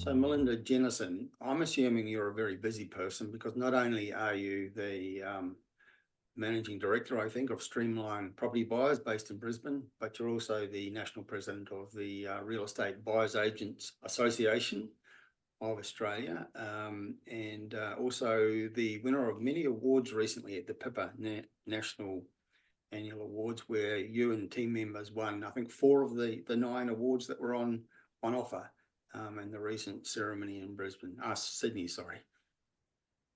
So, Melinda Jennison, I'm assuming you're a very busy person because not only are you the managing director, I think, of Streamline Property Buyers based in Brisbane, but you're also the national president of the Real Estate Buyers Agents Association of Australia, and also the winner of many awards recently at the PIPA National Annual Awards, where you and team members won, I think, 4 of the 9 awards that were on offer in the recent ceremony in Brisbane, Sydney, sorry.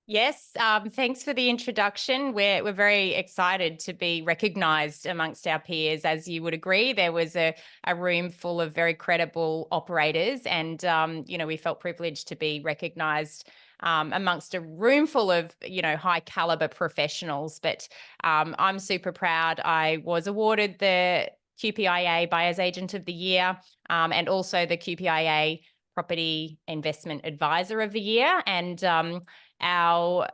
Yes, thanks for the introduction. We're very excited to be recognised amongst our peers. As you would agree, there was a room full of very credible operators, and we felt privileged to be recognised amongst a room full of high caliber professionals. But I'm super proud. I was awarded the QPIA Buyers Agent of the Year, and also the QPIA Property Investment Advisor of the Year, and our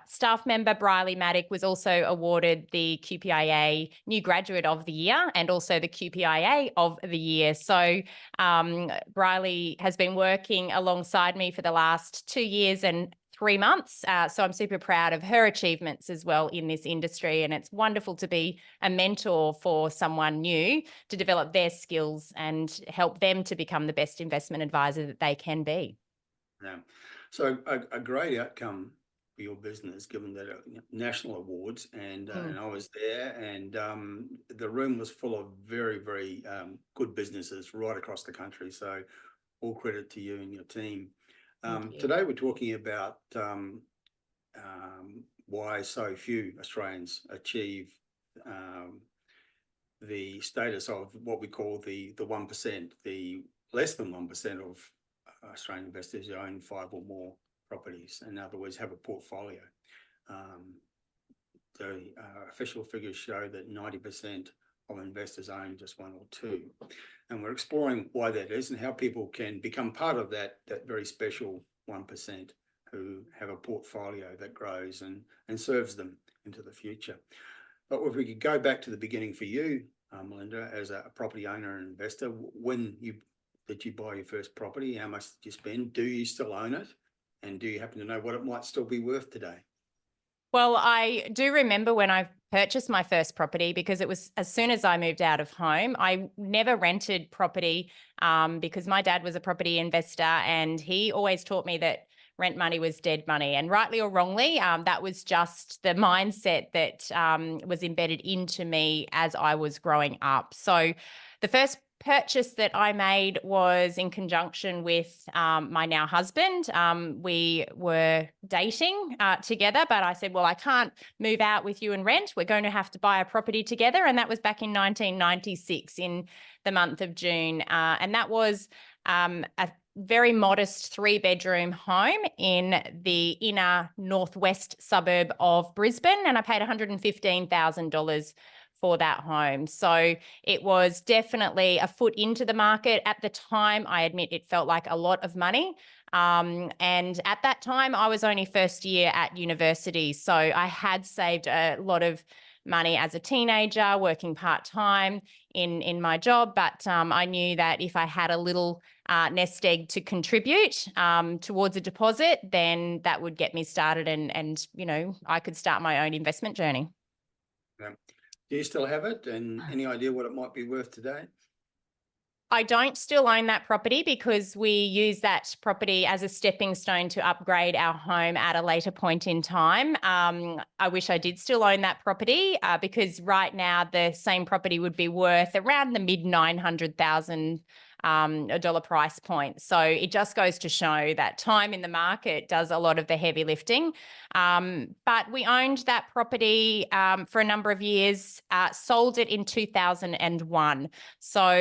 staff member, Briley Maddock, was also awarded the QPIA New Graduate of the Year and also the QPIA of the Year. So Briley has been working alongside me for the last 2 years and 3 months. So I'm super proud of her achievements as well in this industry. And it's wonderful to be a mentor for someone new to develop their skills and help them to become the best investment advisor that they can be. Yeah. So a great outcome for your business, given that national awards, and I was there, and the room was full of very, very good businesses right across the country. So all credit to you and your team. Today we're talking about why so few Australians achieve the status of what we call the 1%, the less than 1% of Australian investors who own 5 or more properties. In other words, have a portfolio. The official figures show that 90% of investors own just 1 or 2. And we're exploring why that is and how people can become part of that very special 1% who have a portfolio that grows and serves them into the future. But if we could go back to the beginning for you, Melinda, as a property owner and investor, did you buy your first property? How much did you spend? Do you still own it? And do you happen to know what it might still be worth today? Well, I do remember when I purchased my first property, because it was as soon as I moved out of home. I never rented property because my dad was a property investor, and he always taught me that rent money was dead money. And rightly or wrongly, that was just the mindset that was embedded into me as I was growing up. So the first purchase that I made was in conjunction with my now husband. We were dating together, but I said, well, I can't move out with you and rent. We're going to have to buy a property together. And that was back in 1996 in the month of June. And that was a very modest 3-bedroom home in the inner northwest suburb of Brisbane. And I paid $115,000 for that home. So it was definitely a foot into the market. At the time, I admit it felt like a lot of money. And at that time, I was only first year at university. So I had saved a lot of money as a teenager, working part-time in my job. But I knew that if I had a little nest egg to contribute towards a deposit, then that would get me started and I could start my own investment journey. Yeah. Do you still have it? And any idea what it might be worth today? I don't still own that property because we use that property as a stepping stone to upgrade our home at a later point in time. I wish I did still own that property because right now the same property would be worth around the mid $900,000 dollar price point. So it just goes to show that time in the market does a lot of the heavy lifting. But we owned that property for a number of years, sold it in 2001. So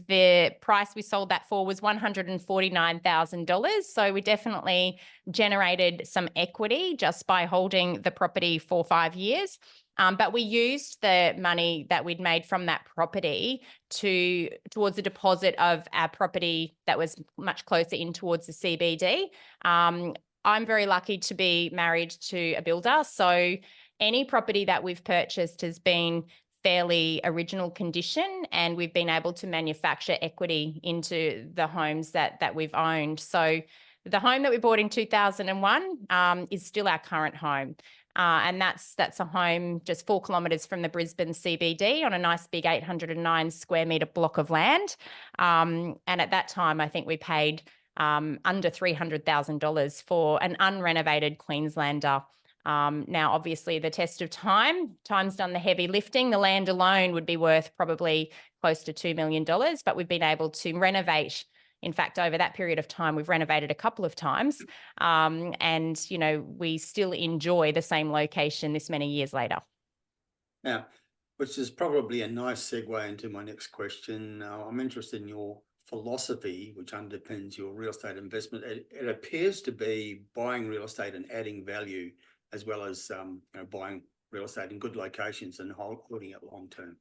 the price we sold that for was $149,000. So we definitely generated some equity just by holding the property for 5 years. But we used the money that we'd made from that property towards the deposit of our property that was much closer in towards the CBD. I'm very lucky to be married to a builder. So any property that we've purchased has been fairly original condition, and we've been able to manufacture equity into the homes that we've owned. So the home that we bought in 2001 is still our current home. And that's a home just 4 kilometres from the Brisbane CBD on a nice big 809 square metre block of land. And at that time, I think we paid under $300,000 for an unrenovated Queenslander. Now, obviously, the test of time's done the heavy lifting. The land alone would be worth probably close to $2 million, but we've been able to renovate. In fact, over that period of time, we've renovated a couple of times, and, we still enjoy the same location this many years later. Now, which is probably a nice segue into my next question. I'm interested in your philosophy, which underpins your real estate investment. It appears to be buying real estate and adding value, as well as buying real estate in good locations and holding it long term.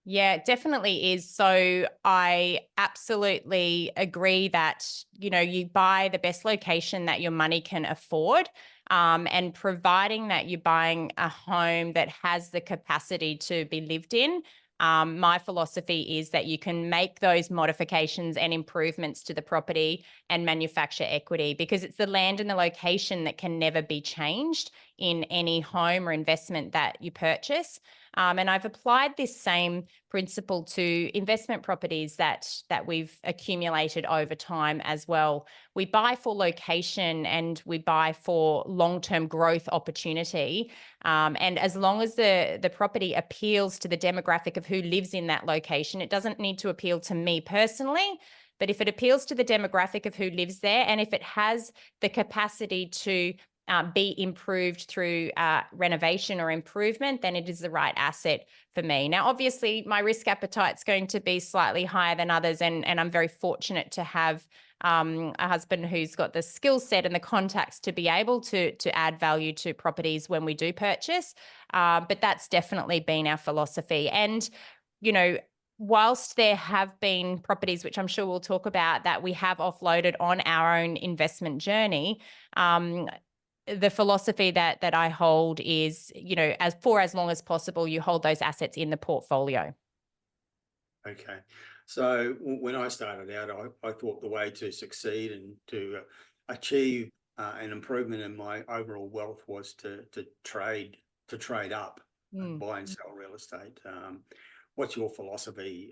Yeah, it definitely is. So I absolutely agree that, you buy the best location that your money can afford. And providing that you're buying a home that has the capacity to be lived in, my philosophy is that you can make those modifications and improvements to the property and manufacture equity, because it's the land and the location that can never be changed in any home or investment that you purchase. And I've applied this same principle to investment properties that we've accumulated over time as well. We buy for location and we buy for long-term growth opportunity. And as long as the property appeals to the demographic of who lives in that location, it doesn't need to appeal to me personally. But if it appeals to the demographic of who lives there, and if it has the capacity to be improved through renovation or improvement, then it is the right asset for me. Now, obviously, my risk appetite is going to be slightly higher than others, and I'm very fortunate to have a husband who's got the skill set and the contacts to be able to add value to properties when we do purchase. But that's definitely been our philosophy. And, whilst there have been properties, which I'm sure we'll talk about, that we have offloaded on our own investment journey, the philosophy that I hold is, as long as possible, you hold those assets in the portfolio. Okay. So when I started out, I thought the way to succeed and to achieve an improvement in my overall wealth was to trade up, and buy and sell real estate. What's your philosophy?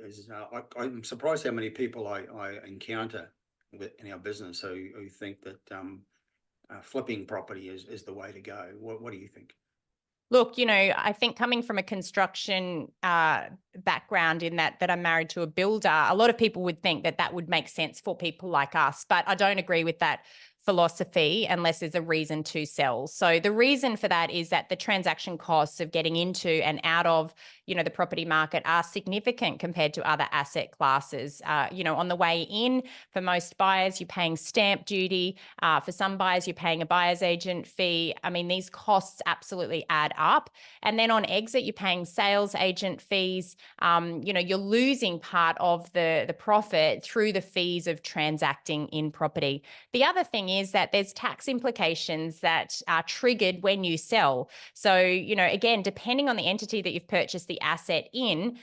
I'm surprised how many people I encounter in our business who think that flipping property is the way to go. What do you think? Look, I think coming from a construction background, in that I'm married to a builder, a lot of people would think that would make sense for people like us, but I don't agree with that philosophy unless there's a reason to sell. So the reason for that is that the transaction costs of getting into and out of, the property market are significant compared to other asset classes. On the way in, for most buyers, you're paying stamp duty. For some buyers, you're paying a buyer's agent fee. I mean, these costs absolutely add up. And then on exit, you're paying sales agent fees. You're losing part of the profit through the fees of transacting in property. The other thing is that there's tax implications that are triggered when you sell. So, again, depending on the entity that you've purchased the asset in,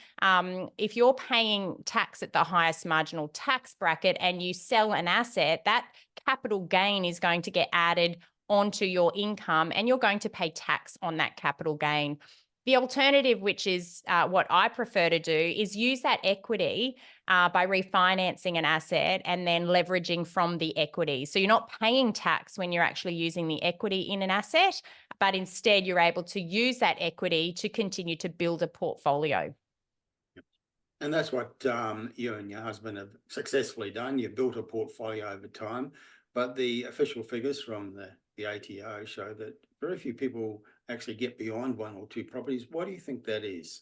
if you're paying tax at the highest marginal tax bracket and you sell an asset, that capital gain is going to get added onto your income and you're going to pay tax on that capital gain. The alternative, which is what I prefer to do, is use that equity by refinancing an asset and then leveraging from the equity. So you're not paying tax when you're actually using the equity in an asset, but instead you're able to use that equity to continue to build a portfolio. And that's what you and your husband have successfully done. You've built a portfolio over time, but the official figures from the ATO show that very few people actually get beyond 1 or 2 properties. Why do you think that is?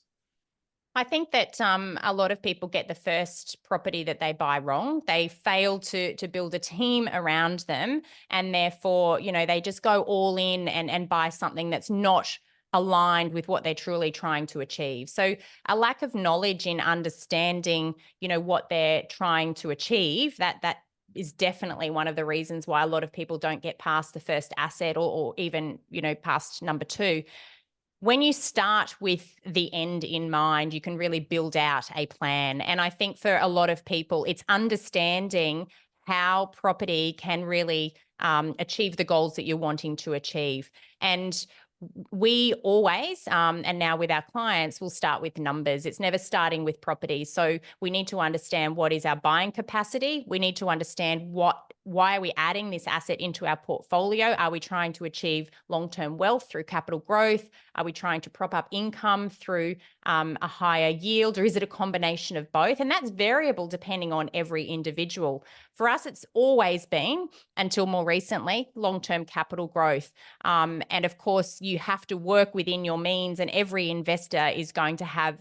I think that a lot of people get the first property that they buy wrong. They fail to build a team around them, and therefore, they just go all in and buy something that's not aligned with what they're truly trying to achieve. So a lack of knowledge in understanding, what they're trying to achieve, that is definitely one of the reasons why a lot of people don't get past the first asset or even, past number 2. when you start with the end in mind, you can really build out a plan. And I think for a lot of people, it's understanding how property can really achieve the goals that you're wanting to achieve. And we always, and now with our clients, will start with numbers. It's never starting with property. So we need to understand what is our buying capacity. We need to understand why are we adding this asset into our portfolio? Are we trying to achieve long-term wealth through capital growth? Are we trying to prop up income through a higher yield, or is it a combination of both? And that's variable depending on every individual. For us, it's always been, until more recently, long-term capital growth. And of course, you have to work within your means, and every investor is going to have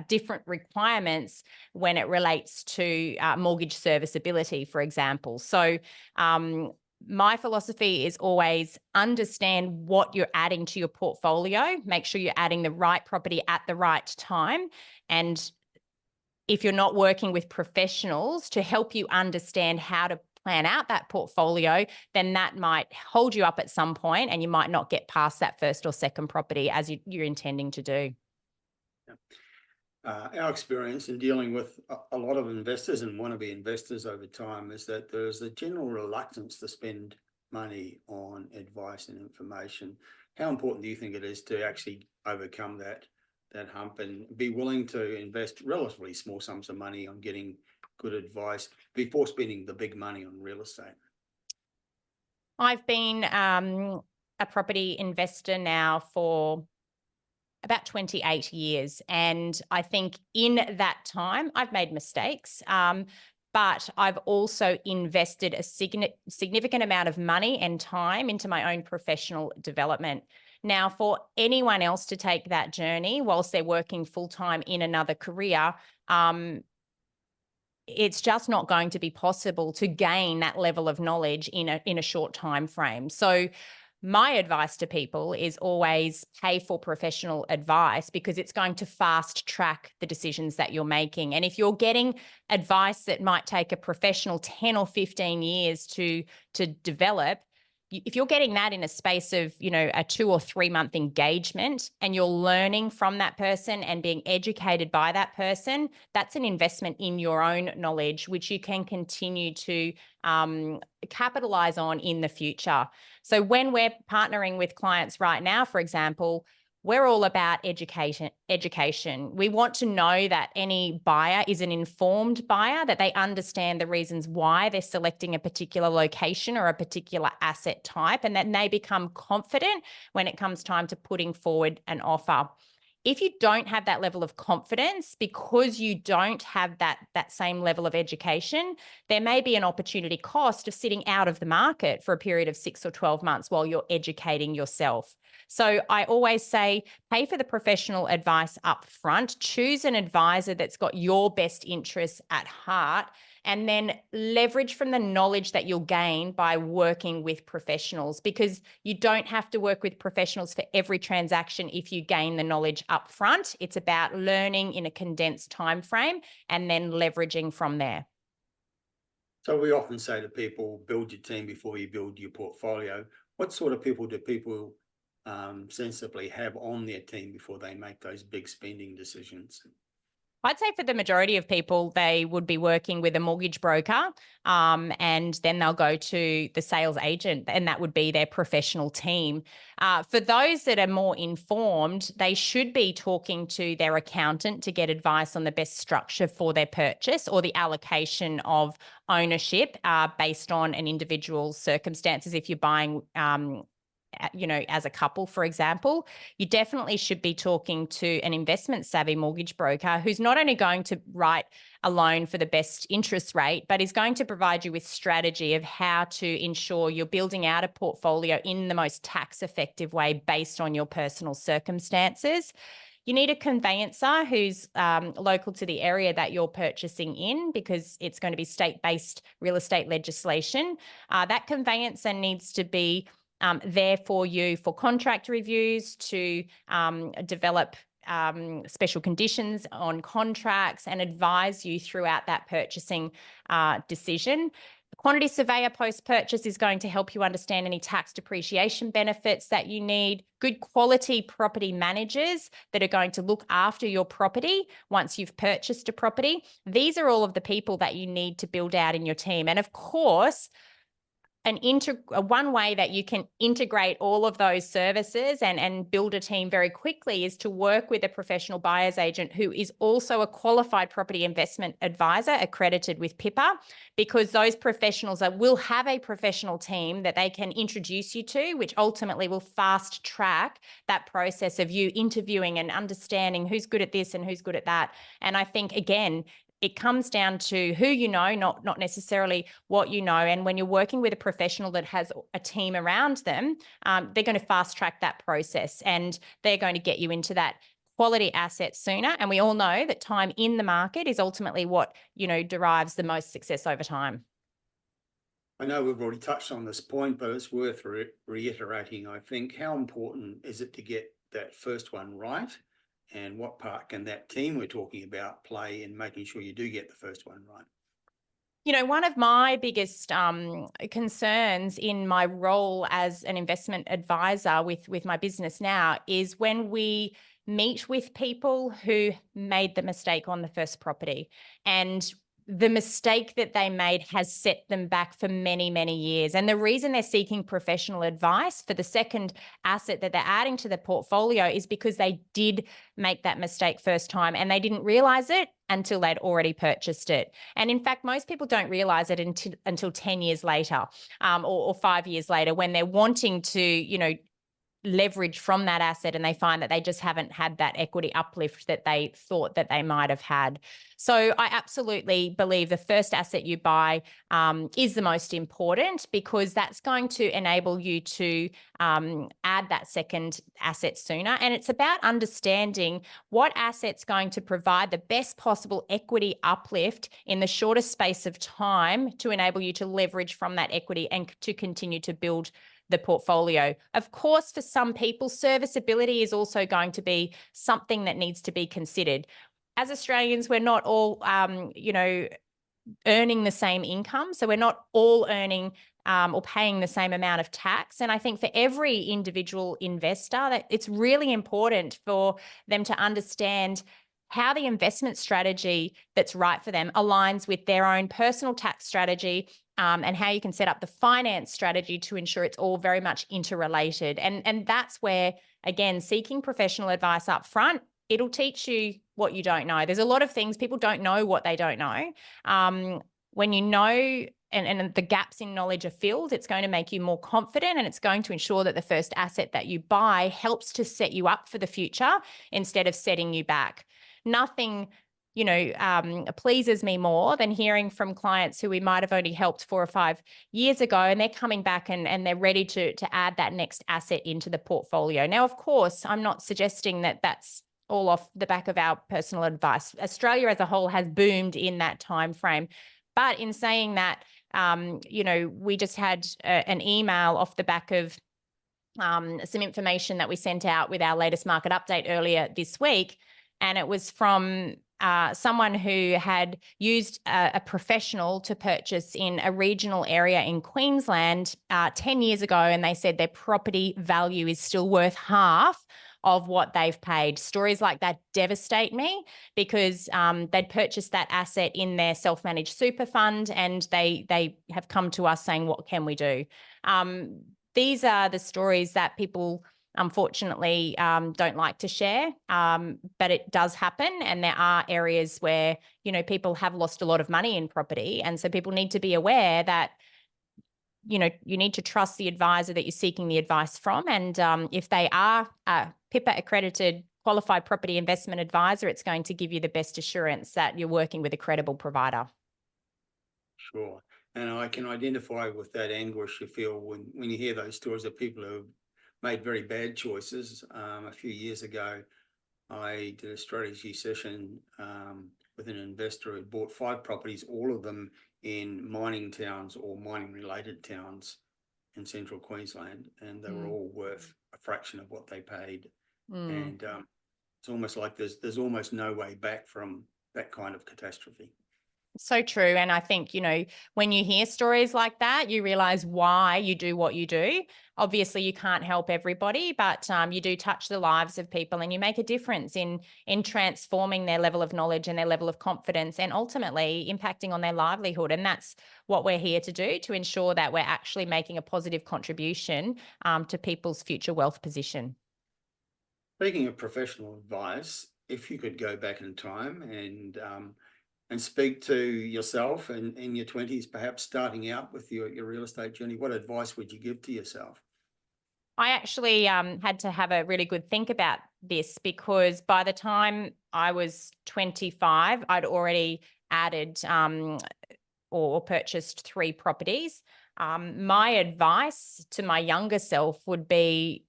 different requirements when it relates to mortgage serviceability, for example. So my philosophy is always understand what you're adding to your portfolio, make sure you're adding the right property at the right time. And if you're not working with professionals to help you understand how to plan out that portfolio, then that might hold you up at some point and you might not get past that first or second property as you're intending to do. Our experience in dealing with a lot of investors and wannabe investors over time is that there's a general reluctance to spend money on advice and information. How important do you think it is to actually overcome that hump and be willing to invest relatively small sums of money on getting good advice before spending the big money on real estate? I've been a property investor now for about 28 years. And I think in that time, I've made mistakes, but I've also invested a significant amount of money and time into my own professional development. Now, for anyone else to take that journey whilst they're working full-time in another career, it's just not going to be possible to gain that level of knowledge in a short time frame. So my advice to people is always pay for professional advice, because it's going to fast track the decisions that you're making. And if you're getting advice that might take a professional 10 or 15 years to develop, if you're getting that in a space of, a 2 or 3 month engagement, and you're learning from that person and being educated by that person, that's an investment in your own knowledge, which you can continue to capitalize on in the future. So when we're partnering with clients right now, for example, we're all about education. We want to know that any buyer is an informed buyer, that they understand the reasons why they're selecting a particular location or a particular asset type, and that they become confident when it comes time to putting forward an offer. If you don't have that level of confidence because you don't have that same level of education, there may be an opportunity cost of sitting out of the market for a period of 6 or 12 months while you're educating yourself. So I always say, pay for the professional advice up front, choose an advisor that's got your best interests at heart, and then leverage from the knowledge that you'll gain by working with professionals, because you don't have to work with professionals for every transaction if you gain the knowledge up front. It's about learning in a condensed time frame and then leveraging from there. So we often say to people, build your team before you build your portfolio. What sort of people do people sensibly have on their team before they make those big spending decisions? I'd say for the majority of people, they would be working with a mortgage broker, and then they'll go to the sales agent, and that would be their professional team. For those that are more informed, they should be talking to their accountant to get advice on the best structure for their purchase or the allocation of ownership based on an individual's circumstances. If you're buying as a couple, for example, you definitely should be talking to an investment savvy mortgage broker who's not only going to write a loan for the best interest rate, but is going to provide you with strategy of how to ensure you're building out a portfolio in the most tax effective way based on your personal circumstances. You need a conveyancer who's local to the area that you're purchasing in, because it's going to be state-based real estate legislation. That conveyancer needs to be there for you for contract reviews, to develop special conditions on contracts and advise you throughout that purchasing decision. The quantity surveyor post-purchase is going to help you understand any tax depreciation benefits that you need. Good quality property managers that are going to look after your property once you've purchased a property. These are all of the people that you need to build out in your team. And of course, one way that you can integrate all of those services and build a team very quickly is to work with a professional buyer's agent who is also a qualified property investment advisor accredited with PIPA, because those professionals will have a professional team that they can introduce you to, which ultimately will fast track that process of you interviewing and understanding who's good at this and who's good at that. And I think, again, it comes down to who you know, not necessarily what you know. And when you're working with a professional that has a team around them, they're going to fast track that process and they're going to get you into that quality asset sooner. And we all know that time in the market is ultimately what, derives the most success over time. I know we've already touched on this point, but it's worth reiterating, I think. How important is it to get that first one right? And what part can that team we're talking about play in making sure you do get the first one right? One of my biggest concerns in my role as an investment advisor with my business now is when we meet with people who made the mistake on the first property, and the mistake that they made has set them back for many, many years. And the reason they're seeking professional advice for the second asset that they're adding to the portfolio is because they did make that mistake first time and they didn't realize it until they'd already purchased it. And in fact, most people don't realize it until 10 years later, or 5 years later, when they're wanting to, leverage from that asset and they find that they just haven't had that equity uplift that they thought that they might have had. So I absolutely believe the first asset you buy is the most important, because that's going to enable you to add that second asset sooner. And it's about understanding what asset's going to provide the best possible equity uplift in the shortest space of time to enable you to leverage from that equity and to continue to build the portfolio. Of course, for some people, serviceability is also going to be something that needs to be considered. As Australians, we're not all, earning the same income. So we're not all earning or paying the same amount of tax. And I think for every individual investor, that it's really important for them to understand how the investment strategy that's right for them aligns with their own personal tax strategy, and how you can set up the finance strategy to ensure it's all very much interrelated. And that's where, again, seeking professional advice up front, it'll teach you what you don't know. There's a lot of things people don't know what they don't know. When you know and the gaps in knowledge are filled, it's going to make you more confident, and it's going to ensure that the first asset that you buy helps to set you up for the future instead of setting you back. Nothing pleases me more than hearing from clients who we might have only helped 4 or 5 years ago, and they're coming back and they're ready to add that next asset into the portfolio. Now, of course, I'm not suggesting that that's all off the back of our personal advice. Australia as a whole has boomed in that time frame. But in saying that, we just had an email off the back of some information that we sent out with our latest market update earlier this week. And it was from someone who had used a professional to purchase in a regional area in Queensland 10 years ago. And they said their property value is still worth half of what they've paid. Stories like that devastate me, because they'd purchased that asset in their self-managed super fund, and they have come to us saying, what can we do? These are the stories that people unfortunately don't like to share, but it does happen. And there are areas where, people have lost a lot of money in property. And so people need to be aware that, you need to trust the advisor that you're seeking the advice from. And if they are a PIPA accredited qualified property investment advisor, it's going to give you the best assurance that you're working with a credible provider. Sure. And I can identify with that anguish you feel when you hear those stories of people who made very bad choices. A few years ago, I did a strategy session with an investor who bought 5 properties, all of them in mining towns or mining related towns in central Queensland, and they were all worth a fraction of what they paid. And it's almost like there's almost no way back from that kind of catastrophe. So true. And I think, when you hear stories like that, you realize why you do what you do. Obviously, you can't help everybody, but you do touch the lives of people, and you make a difference in transforming their level of knowledge and their level of confidence, and ultimately impacting on their livelihood. And that's what we're here to do, to ensure that we're actually making a positive contribution to people's future wealth position. Speaking of professional advice, if you could go back in time and speak to yourself in your twenties, perhaps starting out with your real estate journey, what advice would you give to yourself? I actually had to have a really good think about this, because by the time I was 25, I'd already added or purchased 3 properties. My advice to my younger self would be,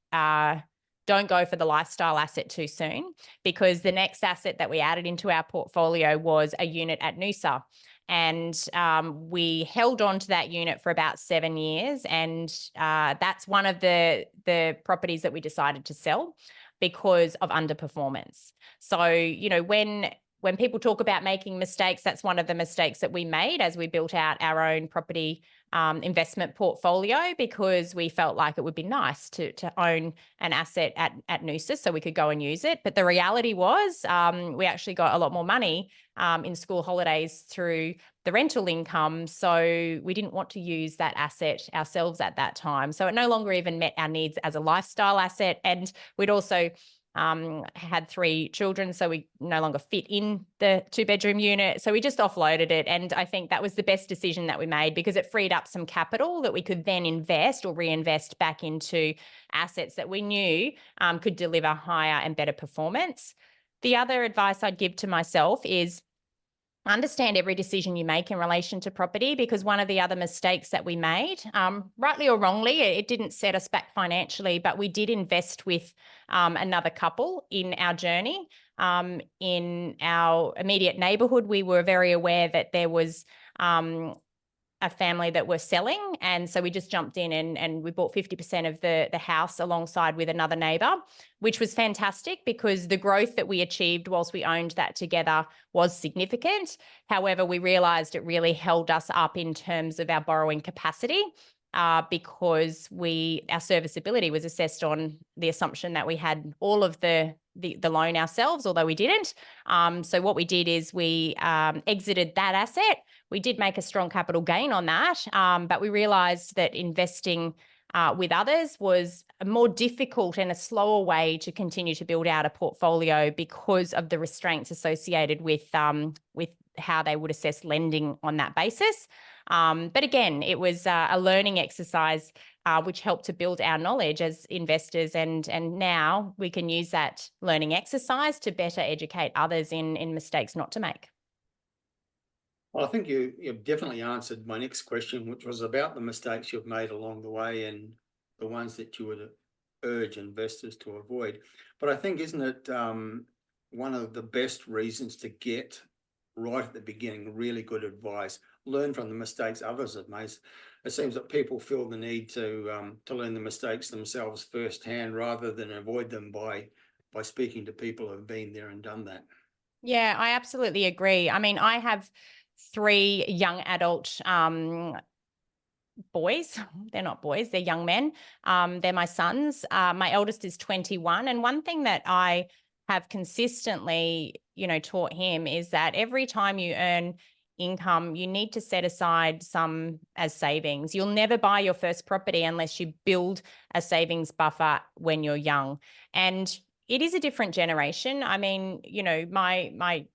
don't go for the lifestyle asset too soon, because the next asset that we added into our portfolio was a unit at Noosa. And we held on to that unit for about 7 years. And that's one of the properties that we decided to sell because of underperformance. So, when people talk about making mistakes, that's one of the mistakes that we made as we built out our own property investment portfolio, because we felt like it would be nice to own an asset at Noosa so we could go and use it. But the reality was, we actually got a lot more money in school holidays through the rental income. So we didn't want to use that asset ourselves at that time. So it no longer even met our needs as a lifestyle asset. And we'd also had 3 children, so we no longer fit in the 2-bedroom unit. So we just offloaded it. And I think that was the best decision that we made, because it freed up some capital that we could then invest or reinvest back into assets that we knew could deliver higher and better performance. The other advice I'd give to myself is, understand every decision you make in relation to property, because one of the other mistakes that we made, rightly or wrongly, it didn't set us back financially, but we did invest with another couple in our journey. In our immediate neighbourhood, we were very aware that there was a family that were selling. And so we just jumped in and we bought 50% of the house alongside with another neighbour, which was fantastic, because the growth that we achieved whilst we owned that together was significant. However, we realised it really held us up in terms of our borrowing capacity. Because our serviceability was assessed on the assumption that we had all of the loan ourselves, although we didn't. So what we did is we exited that asset. We did make a strong capital gain on that, but we realised that investing with others was a more difficult and a slower way to continue to build out a portfolio, because of the restraints associated with how they would assess lending on that basis. But again, it was a learning exercise which helped to build our knowledge as investors, and now we can use that learning exercise to better educate others in mistakes not to make. Well, I think you've definitely answered my next question, which was about the mistakes you've made along the way and the ones that you would urge investors to avoid. But I think, isn't it one of the best reasons to get right at the beginning really good advice, learn from the mistakes others have made? It seems that people feel the need to learn the mistakes themselves firsthand, rather than avoid them by speaking to people who have been there and done that. Yeah, I absolutely agree. I mean, I have 3 young adult boys. They're not boys, they're young men. They're my sons. My eldest is 21. And one thing that I have consistently, taught him is that every time you earn income, you need to set aside some as savings. You'll never buy your first property unless you build a savings buffer when you're young. And it is a different generation. I mean, my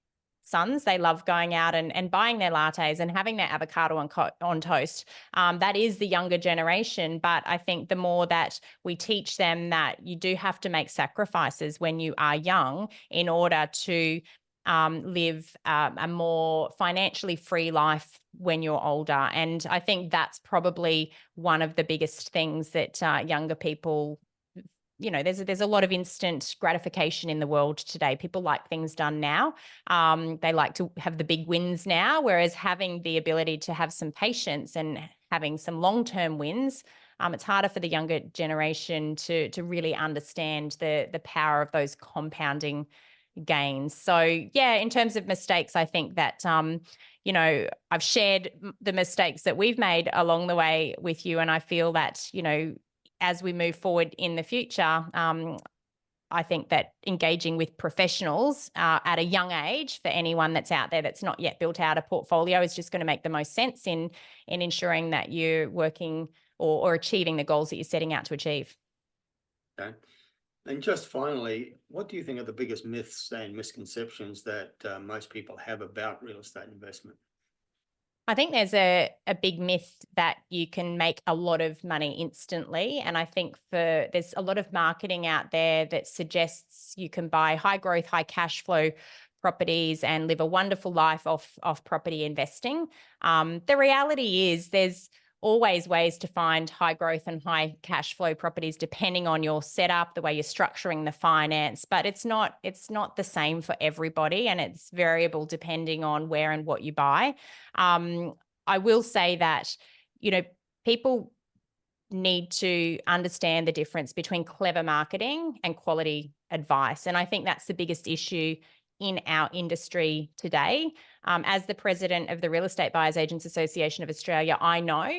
sons, they love going out and buying their lattes and having their avocado on toast. That is the younger generation. But I think the more that we teach them that you do have to make sacrifices when you are young in order to live a more financially free life when you're older. And I think that's probably one of the biggest things that younger people, there's a lot of instant gratification in the world today. People like things done now. They like to have the big wins now, whereas having the ability to have some patience and having some long-term wins, it's harder for the younger generation to really understand the power of those compounding gains. So yeah, in terms of mistakes, I think that, you know, I've shared the mistakes that we've made along the way with you. And I feel that, you know, as we move forward in the future, I think that engaging with professionals at a young age for anyone that's out there that's not yet built out a portfolio is just going to make the most sense in ensuring that you're working or achieving the goals that you're setting out to achieve. Okay. And just finally, what do you think are the biggest myths and misconceptions that most people have about real estate investment? I think there's a big myth that you can make a lot of money instantly. And I think there's a lot of marketing out there that suggests you can buy high growth, high cash flow properties and live a wonderful life off property investing. The reality is there's always ways to find high growth and high cash flow properties depending on your setup, the way you're structuring the finance, but it's not the same for everybody, and it's variable depending on where and what you buy. I will say that, you know, people need to understand the difference between clever marketing and quality advice. And I think that's the biggest issue in our industry today. As the president of the Real Estate Buyers Agents Association of Australia, I know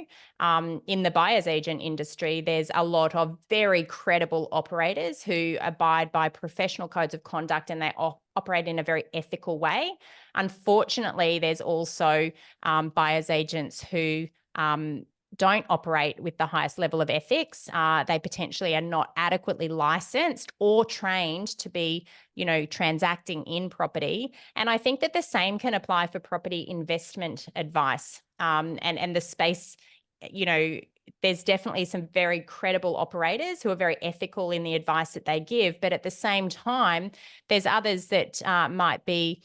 in the buyer's agent industry, there's a lot of very credible operators who abide by professional codes of conduct and they operate in a very ethical way. Unfortunately, there's also buyer's agents who don't operate with the highest level of ethics. They potentially are not adequately licensed or trained to be, you know, transacting in property. And I think that the same can apply for property investment advice. And the space, you know, there's definitely some very credible operators who are very ethical in the advice that they give. But at the same time, there's others that might be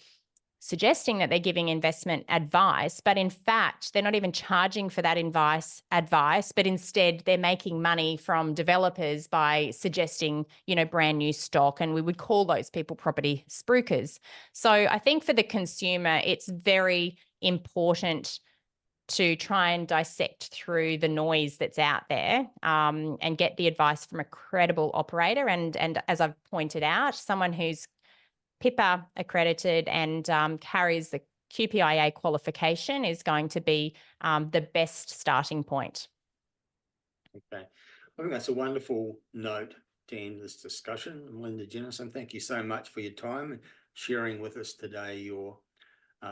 suggesting that they're giving investment advice, but in fact, they're not even charging for that advice, but instead they're making money from developers by suggesting, you know, brand new stock. And we would call those people property spruikers. So I think for the consumer, it's very important to try and dissect through the noise that's out there and get the advice from a credible operator. And as I've pointed out, someone who's PIPA accredited and carries the QPIA qualification is going to be the best starting point. Okay. I think that's a wonderful note to end this discussion. Melinda, Jennison, thank you so much for your time and sharing with us today your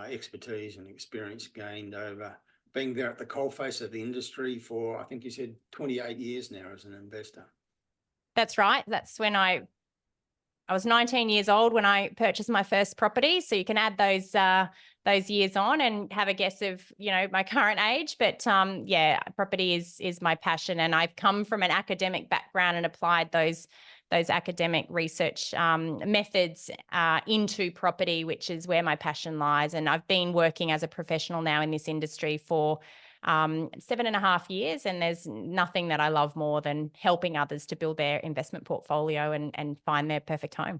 expertise and experience gained over being there at the coalface of the industry for, I think you said 28 years now as an investor. That's right. That's when I was 19 years old when I purchased my first property. So you can add those years on and have a guess of, you know, my current age. But yeah, property is my passion, and I've come from an academic background and applied those academic research methods into property, which is where my passion lies. And I've been working as a professional now in this industry for 7.5 years, and there's nothing that I love more than helping others to build their investment portfolio and find their perfect home.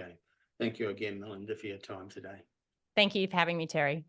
Okay. Thank you again, Melinda, for your time today. Thank you for having me, Terry.